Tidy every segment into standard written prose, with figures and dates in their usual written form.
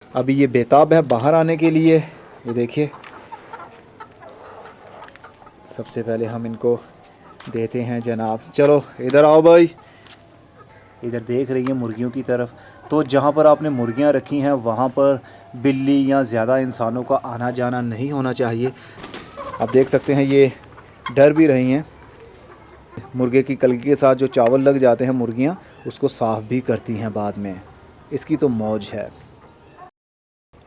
अभी ये बेताब है बाहर आने के लिए। ये देखिए, सबसे पहले हम इनको देते हैं जनाब। चलो इधर आओ भाई। इधर देख रही है मुर्गियों की तरफ। तो जहाँ पर आपने मुर्गियाँ रखी हैं वहाँ पर बिल्ली या ज़्यादा इंसानों का आना जाना नहीं होना चाहिए। आप देख सकते हैं ये डर भी रही हैं। मुर्गे की कलगी के साथ जो चावल लग जाते हैं मुर्गियाँ उसको साफ़ भी करती हैं बाद में। इसकी तो मौज है।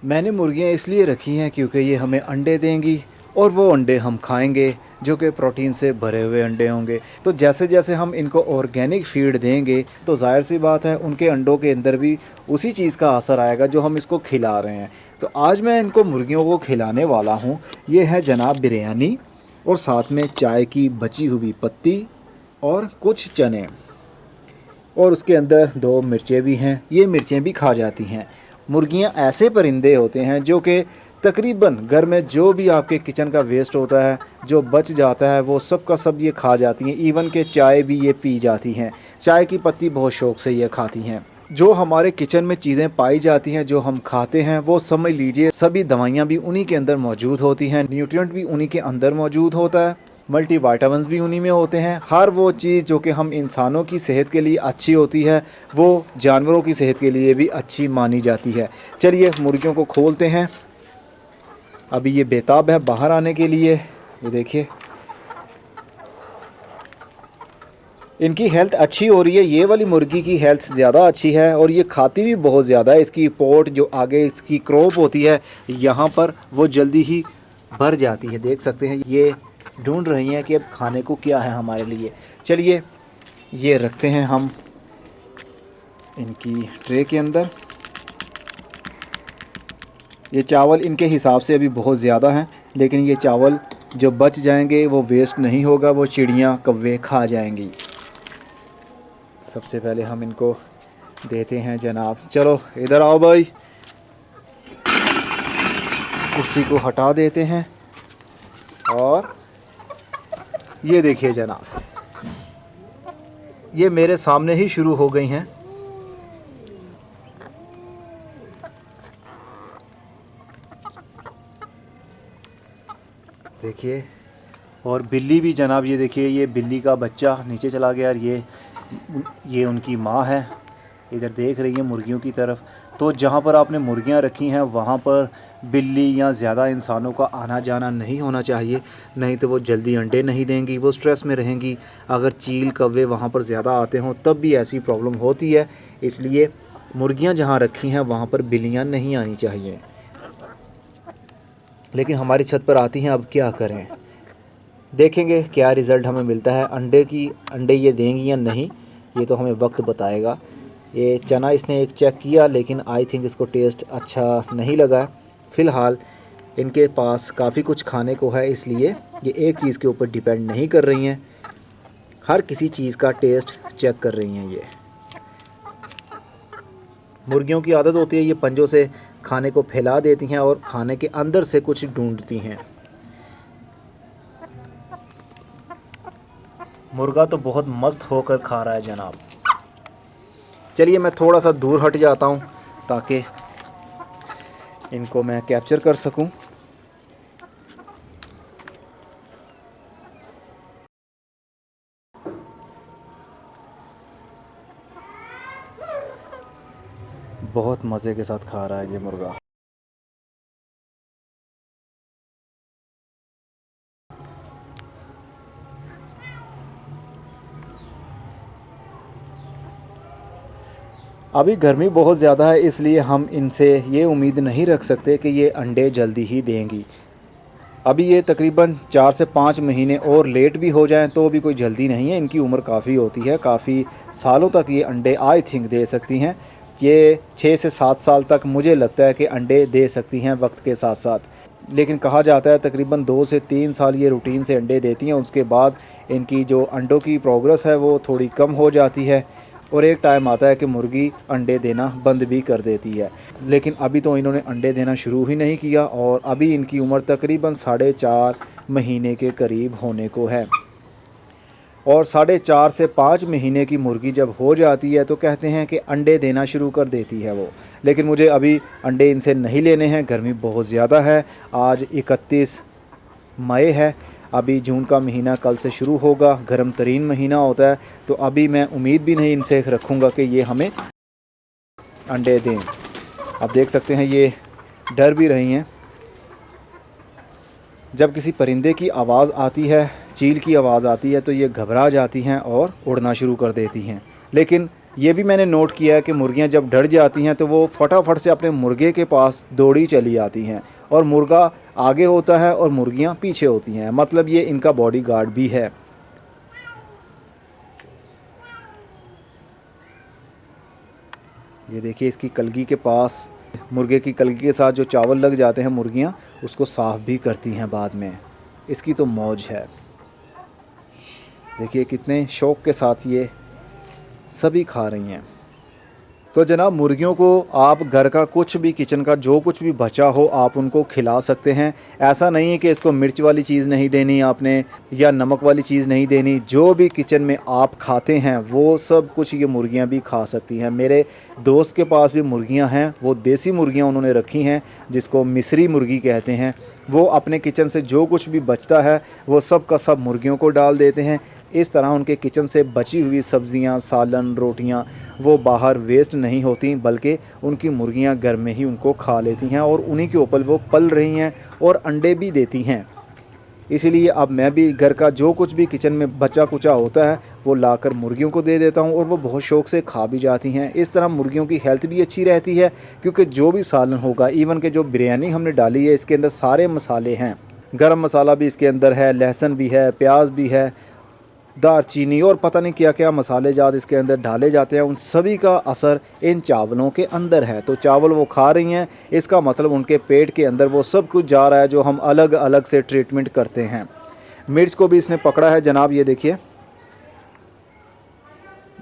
मैंने मुर्गियाँ इसलिए रखी हैं क्योंकि ये हमें अंडे देंगी और वो अंडे हम खाएंगे, जो कि प्रोटीन से भरे हुए अंडे होंगे। तो जैसे जैसे हम इनको ऑर्गेनिक फीड देंगे तो जाहिर सी बात है उनके अंडों के अंदर भी उसी चीज़ का असर आएगा जो हम इसको खिला रहे हैं। तो आज मैं इनको मुर्गियों को खिलाने वाला हूँ। ये है जनाब बिरयानी, और साथ में चाय की बची हुई पत्ती और कुछ चने, और उसके अंदर 2 मिर्चें भी हैं। ये मिर्चें भी खा जाती हैं। मुर्गियां ऐसे परिंदे होते हैं जो कि तकरीबन घर में जो भी आपके किचन का वेस्ट होता है, जो बच जाता है, वो सब का सब ये खा जाती हैं। इवन के चाय भी ये पी जाती हैं। चाय की पत्ती बहुत शौक़ से ये खाती हैं। जो हमारे किचन में चीज़ें पाई जाती हैं, जो हम खाते हैं, वो समझ लीजिए सभी दवाइयाँ भी उन्हीं के अंदर मौजूद होती हैं। न्यूट्रिएंट भी उन्हीं के अंदर मौजूद होता है। मल्टीविटामिन्स भी उन्हीं में होते हैं। हर वो चीज़ जो कि हम इंसानों की सेहत के लिए अच्छी होती है वो जानवरों की सेहत के लिए भी अच्छी मानी जाती है। चलिए मुर्गियों को खोलते हैं। अभी ये बेताब है बाहर आने के लिए। ये देखिए, इनकी हेल्थ अच्छी हो रही है। ये वाली मुर्गी की हेल्थ ज़्यादा अच्छी है और ये खाती भी बहुत ज़्यादा है। इसकी पोट जो आगे इसकी क्रॉप होती है यहाँ पर, वो जल्दी ही भर जाती है। देख सकते हैं ये ढूंढ रही हैं कि अब खाने को क्या है हमारे लिए। चलिए ये रखते हैं हम इनकी ट्रे के अंदर। ये चावल इनके हिसाब से अभी बहुत ज़्यादा हैं, लेकिन ये चावल जो बच जाएंगे वो वेस्ट नहीं होगा, वो चिड़ियाँ कौवे खा जाएंगी। सबसे पहले हम इनको देते हैं जनाब। चलो इधर आओ भाई। कुर्सी को हटा देते हैं और ये देखिए जनाब, ये मेरे सामने ही शुरू हो गई हैं। देखिए, और बिल्ली भी जनाब, ये देखिए ये बिल्ली का बच्चा नीचे चला गया और ये उनकी माँ है। इधर देख रही है मुर्गियों की तरफ। तो जहाँ पर आपने मुर्गियाँ रखी हैं वहाँ पर बिल्ली या ज़्यादा इंसानों का आना जाना नहीं होना चाहिए, नहीं तो वो जल्दी अंडे नहीं देंगी, वो स्ट्रेस में रहेंगी। अगर चील कौवे वहाँ पर ज़्यादा आते हों तब भी ऐसी प्रॉब्लम होती है। इसलिए मुर्गियाँ जहाँ रखी हैं वहाँ पर बिल्लियाँ नहीं आनी चाहिए। लेकिन हमारी छत पर आती हैं, अब क्या करें। देखेंगे क्या रिज़ल्ट हमें मिलता है। अंडे ये देंगी या नहीं, ये तो हमें वक्त बताएगा। ये चना इसने एक चेक किया, लेकिन आई थिंक इसको टेस्ट अच्छा नहीं लगा। फ़िलहाल इनके पास काफ़ी कुछ खाने को है, इसलिए ये एक चीज़ के ऊपर डिपेंड नहीं कर रही हैं। हर किसी चीज़ का टेस्ट चेक कर रही हैं। ये मुर्गियों की आदत होती है, ये पंजों से खाने को फैला देती हैं और खाने के अंदर से कुछ ढूंढती हैं। मुर्गा तो बहुत मस्त होकर खा रहा है जनाब। चलिए मैं थोड़ा सा दूर हट जाता हूँ ताकि इनको मैं कैप्चर कर सकूँ। बहुत मज़े के साथ खा रहा है ये मुर्गा। अभी गर्मी बहुत ज़्यादा है, इसलिए हम इनसे ये उम्मीद नहीं रख सकते कि ये अंडे जल्दी ही देंगी। अभी ये तकरीबन 4 से 5 महीने और लेट भी हो जाएं तो भी कोई जल्दी नहीं है। इनकी उम्र काफ़ी होती है, काफ़ी सालों तक ये अंडे आई थिंक दे सकती हैं। ये 6 से 7 साल तक मुझे लगता है कि अंडे दे सकती हैं वक्त के साथ साथ। लेकिन कहा जाता है तकरीबन 2 से 3 साल ये रूटीन से अंडे देती हैं। उसके बाद इनकी जो अंडों की प्रोग्रेस है वो थोड़ी कम हो जाती है और एक टाइम आता है कि मुर्गी अंडे देना बंद भी कर देती है। लेकिन अभी तो इन्होंने अंडे देना शुरू ही नहीं किया और अभी इनकी उम्र तकरीबन 4.5 महीने के करीब होने को है। और 4.5 से 5 महीने की मुर्गी जब हो जाती है तो कहते हैं कि अंडे देना शुरू कर देती है वो। लेकिन मुझे अभी अंडे इनसे नहीं लेने हैं, गर्मी बहुत ज़्यादा है। आज 31 मई है, अभी जून का महीना कल से शुरू होगा, गर्म तरीन महीना होता है। तो अभी मैं उम्मीद भी नहीं इनसे रखूँगा कि ये हमें अंडे दें। आप देख सकते हैं ये डर भी रही हैं। जब किसी परिंदे की आवाज़ आती है, चील की आवाज़ आती है, तो ये घबरा जाती हैं और उड़ना शुरू कर देती हैं। लेकिन ये भी मैंने नोट किया है कि मुर्गियां जब डर जाती हैं तो वो फटाफट से अपने मुर्गे के पास दौड़ी चली आती हैं, और मुर्गा आगे होता है और मुर्गियां पीछे होती हैं। मतलब ये इनका बॉडीगार्ड भी है। ये देखिए इसकी कलगी के पास, मुर्गे की कलगी के साथ जो चावल लग जाते हैं मुर्गियां उसको साफ़ भी करती हैं बाद में। इसकी तो मौज है। देखिए कितने शौक़ के साथ ये सभी खा रही हैं। तो जनाब मुर्गियों को आप घर का कुछ भी, किचन का जो कुछ भी बचा हो आप उनको खिला सकते हैं। ऐसा नहीं है कि इसको मिर्च वाली चीज़ नहीं देनी आपने या नमक वाली चीज़ नहीं देनी। जो भी किचन में आप खाते हैं वो सब कुछ ये मुर्गियां भी खा सकती हैं। मेरे दोस्त के पास भी मुर्गियां हैं, वो देसी मुर्गियां उन्होंने रखी हैं जिसको मिस्री मुर्गी कहते हैं। वो अपने किचन से जो कुछ भी बचता है वो सब का सब मुर्गियों को डाल देते हैं। इस तरह उनके किचन से बची हुई सब्ज़ियाँ, सालन, रोटियाँ वो बाहर वेस्ट नहीं होती, बल्कि उनकी मुर्गियाँ घर में ही उनको खा लेती हैं और उन्हीं के ऊपर वो पल रही हैं और अंडे भी देती हैं। इसीलिए अब मैं भी घर का जो कुछ भी किचन में बचा कुचा होता है वो लाकर मुर्गियों को दे देता हूँ और वो बहुत शौक़ से खा भी जाती हैं। इस तरह मुर्गियों की हेल्थ भी अच्छी रहती है, क्योंकि जो भी सालन होगा, इवन के जो बिरयानी हमने डाली है इसके अंदर सारे मसाले हैं। गरम मसाला भी इसके अंदर है, लहसुन भी है, प्याज भी है, दालचीनी और पता नहीं क्या क्या मसाले जात इसके अंदर डाले जाते हैं। उन सभी का असर इन चावलों के अंदर है। तो चावल वो खा रही हैं, इसका मतलब उनके पेट के अंदर वो सब कुछ जा रहा है जो हम अलग अलग से ट्रीटमेंट करते हैं। मिर्च को भी इसने पकड़ा है जनाब, ये देखिए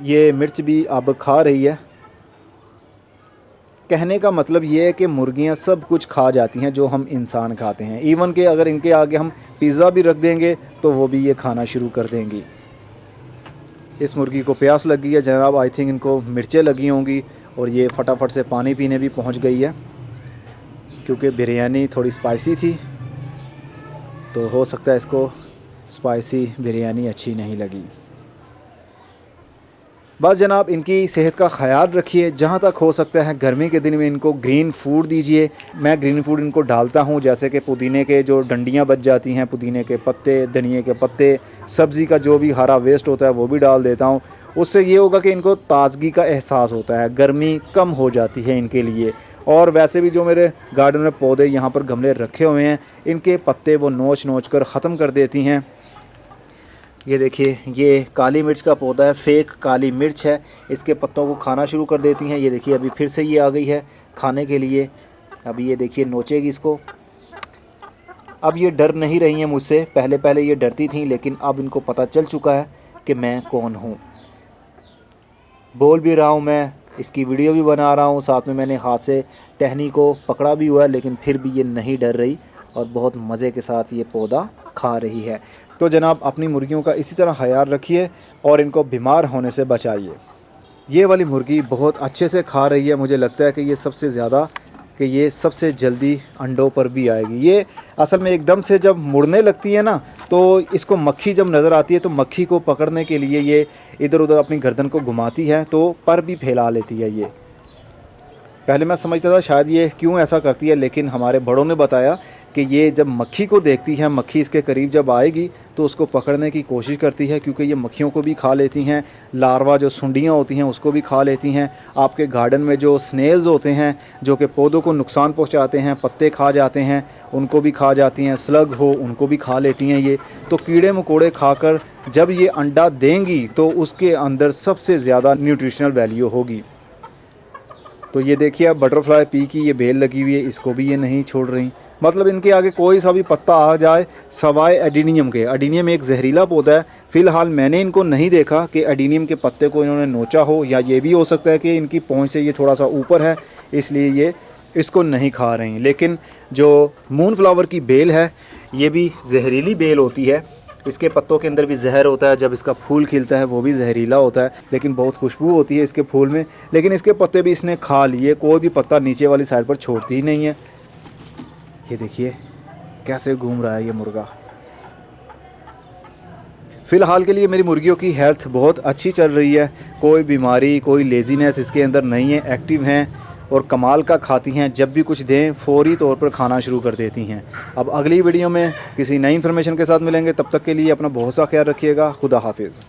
ये मिर्च भी अब खा रही है। कहने का मतलब ये है कि मुर्गियां सब कुछ खा जाती हैं जो हम इंसान खाते हैं। इवन के अगर इनके आगे हम पिज़्ज़ा भी रख देंगे तो वो भी ये खाना शुरू कर देंगी। इस मुर्गी को प्यास लग गई है जनाब, आई थिंक इनको मिर्चें लगी होंगी और ये फटाफट से पानी पीने भी पहुंच गई है, क्योंकि बिरयानी थोड़ी स्पाइसी थी तो हो सकता है इसको स्पाइसी बिरयानी अच्छी नहीं लगी। बस जनाब इनकी सेहत का ख्याल रखिए, जहाँ तक हो सकता है गर्मी के दिन में इनको ग्रीन फूड दीजिए। मैं ग्रीन फूड इनको डालता हूँ, जैसे कि पुदीने के जो डंडियाँ बच जाती हैं, पुदीने के पत्ते, धनिए के पत्ते, सब्ज़ी का जो भी हरा वेस्ट होता है वो भी डाल देता हूँ। उससे ये होगा कि इनको ताज़गी का एहसास होता है, गर्मी कम हो जाती है इनके लिए। और वैसे भी जो मेरे गार्डन में पौधे यहाँ पर गमले रखे हुए हैं, इनके पत्ते वो नोच नोच कर ख़त्म कर देती हैं। ये देखिए ये काली मिर्च का पौधा है, फेक काली मिर्च है, इसके पत्तों को खाना शुरू कर देती हैं। ये देखिए अभी फिर से ये आ गई है खाने के लिए। अभी ये देखिए नोचेगी इसको। अब ये डर नहीं रही हैं मुझसे, पहले पहले ये डरती थी, लेकिन अब इनको पता चल चुका है कि मैं कौन हूँ। बोल भी रहा हूँ मैं, इसकी वीडियो भी बना रहा हूँ, साथ में मैंने हाथ से टहनी को पकड़ा भी हुआ है, लेकिन फिर भी ये नहीं डर रही और बहुत मज़े के साथ ये पौधा खा रही है। तो जनाब अपनी मुर्गियों का इसी तरह ख्याल रखिए और इनको बीमार होने से बचाइए। ये वाली मुर्गी बहुत अच्छे से खा रही है, मुझे लगता है कि ये सबसे जल्दी अंडों पर भी आएगी। ये असल में एकदम से जब मुड़ने लगती है ना, तो इसको मक्खी जब नज़र आती है तो मक्खी को पकड़ने के लिए ये इधर उधर अपनी गर्दन को घुमाती है, तो पर भी फैला लेती है। ये पहले मैं समझता था शायद ये क्यों ऐसा करती है, लेकिन हमारे बड़ों ने बताया कि ये जब मक्खी को देखती है, मक्खी इसके करीब जब आएगी तो उसको पकड़ने की कोशिश करती है, क्योंकि ये मक्खियों को भी खा लेती हैं, लार्वा जो सुंडियाँ होती हैं उसको भी खा लेती हैं। आपके गार्डन में जो स्नेल्स होते हैं जो कि पौधों को नुकसान पहुंचाते हैं, पत्ते खा जाते हैं, उनको भी खा जाती हैं, स्लग हो उनको भी खा लेती हैं ये। तो कीड़े मकोड़े खाकर जब ये अंडा देंगी तो उसके अंदर सबसे ज़्यादा न्यूट्रिशनल वैल्यू होगी। तो ये देखिए अब बटरफ्लाई पी की ये बेल लगी हुई है, इसको भी ये नहीं छोड़ रही। मतलब इनके आगे कोई सा भी पत्ता आ जाए सवाए एडिनियम के। एडिनियम एक जहरीला पौधा है। फ़िलहाल मैंने इनको नहीं देखा कि एडिनियम के पत्ते को इन्होंने नोचा हो, या ये भी हो सकता है कि इनकी पहुँच से ये थोड़ा सा ऊपर है इसलिए ये इसको नहीं खा रही। लेकिन जो मून फ्लावर की बेल है ये भी जहरीली बेल होती है, इसके पत्तों के अंदर भी जहर होता है, जब इसका फूल खिलता है वो भी जहरीला होता है, लेकिन बहुत खुशबू होती है इसके फूल में। लेकिन इसके पत्ते भी इसने खा लिए, कोई भी पत्ता नीचे वाली साइड पर छोड़ती ही नहीं है। ये देखिए कैसे घूम रहा है ये मुर्गा। फ़िलहाल के लिए मेरी मुर्गियों की हेल्थ बहुत अच्छी चल रही है, कोई बीमारी कोई लेज़ीनेस इसके अंदर नहीं है, एक्टिव हैं और कमाल का खाती हैं। जब भी कुछ दें फ़ौरी तौर पर खाना शुरू कर देती हैं। अब अगली वीडियो में किसी नई इन्फॉर्मेशन के साथ मिलेंगे, तब तक के लिए अपना बहुत सा ख्याल रखिएगा। खुदा हाफिज़।